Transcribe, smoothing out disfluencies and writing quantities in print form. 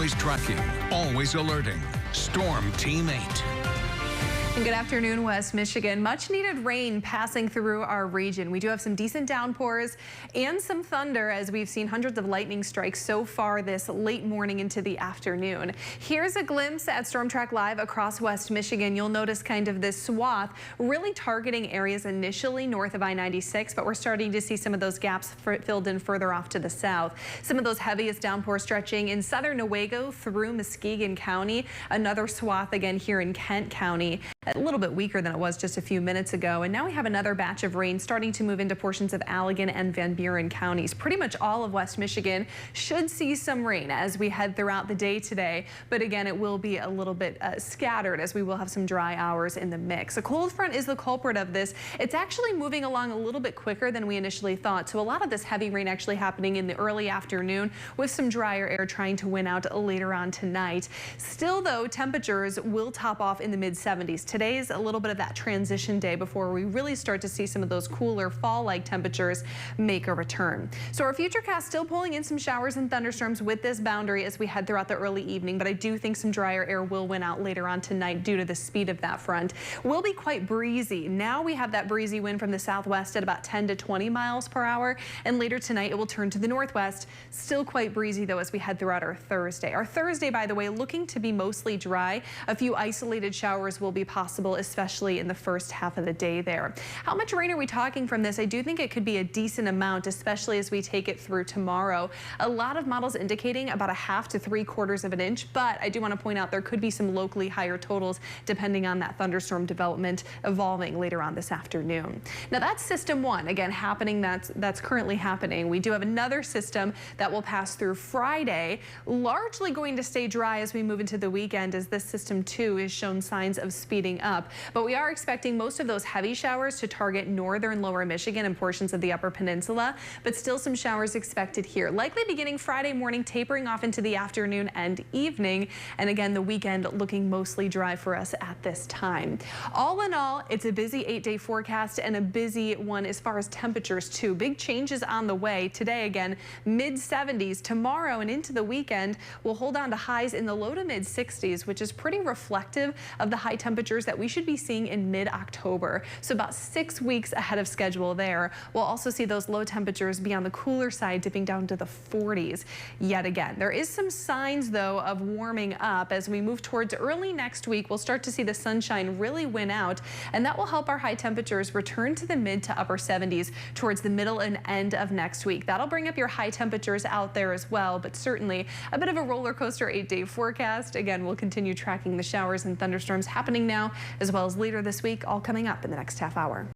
Always tracking, always alerting. Storm Team 8. And good afternoon, West Michigan. Much needed rain passing through our region. We do have some decent downpours and some thunder as we've seen hundreds of lightning strikes so far this late morning into the afternoon. Here's a glimpse at Storm Track Live across West Michigan. You'll notice kind of this swath really targeting areas initially north of I-96, but we're starting to see some of those gaps filled in further off to the south. Some of those heaviest downpours stretching in southern Newaygo through Muskegon County. Another swath again here in Kent County. A little bit weaker than it was just a few minutes ago. And now we have another batch of rain starting to move into portions of Allegan and Van Buren counties. Pretty much all of West Michigan should see some rain as we head throughout the day today. But again, it will be a little bit scattered as we will have some dry hours in the mix. A cold front is the culprit of this. It's actually moving along a little bit quicker than we initially thought. So a lot of this heavy rain actually happening in the early afternoon with some drier air trying to win out later on tonight. Still though, temperatures will top off in the mid-70s. Today's a little bit of that transition day before we really start to see some of those cooler fall-like temperatures make a return. So our futurecast still pulling in some showers and thunderstorms with this boundary as we head throughout the early evening, but I do think some drier air will win out later on tonight due to the speed of that front. Will be quite breezy. Now we have that breezy wind from the southwest at about 10 to 20 miles per hour, and later tonight it will turn to the northwest. Still quite breezy though as we head throughout our Thursday. Our Thursday, by the way, looking to be mostly dry. A few isolated showers will be possible, especially in the first half of the day there. How much rain are we talking from this? I do think it could be a decent amount, especially as we take it through tomorrow. A lot of models indicating about a half to 3/4 of an inch, but I do want to point out there could be some locally higher totals depending on that thunderstorm development evolving later on this afternoon. Now that's system one, again happening, that's currently happening. We do have another system that will pass through Friday, largely going to stay dry as we move into the weekend as this system two is shown signs of speeding up. But we are expecting most of those heavy showers to target northern lower Michigan and portions of the upper peninsula, but still some showers expected here. Likely beginning Friday morning, tapering off into the afternoon and evening. And again, the weekend looking mostly dry for us at this time. All in all, it's a busy 8-day forecast and a busy one as far as temperatures too. Big changes on the way. Today, again, mid-70s. Tomorrow and into the weekend, we'll hold on to highs in the low to mid-60s, which is pretty reflective of the high temperatures that we should be seeing in mid-October. So about 6 weeks ahead of schedule there. We'll also see those low temperatures be on the cooler side, dipping down to the 40s yet again. There is some signs though of warming up as we move towards early next week. We'll start to see the sunshine really win out, and that will help our high temperatures return to the mid to upper 70s towards the middle and end of next week. That'll bring up your high temperatures out there as well, but certainly a bit of a roller coaster 8-day forecast. Again, we'll continue tracking the showers and thunderstorms happening now as well as later this week, all coming up in the next half hour.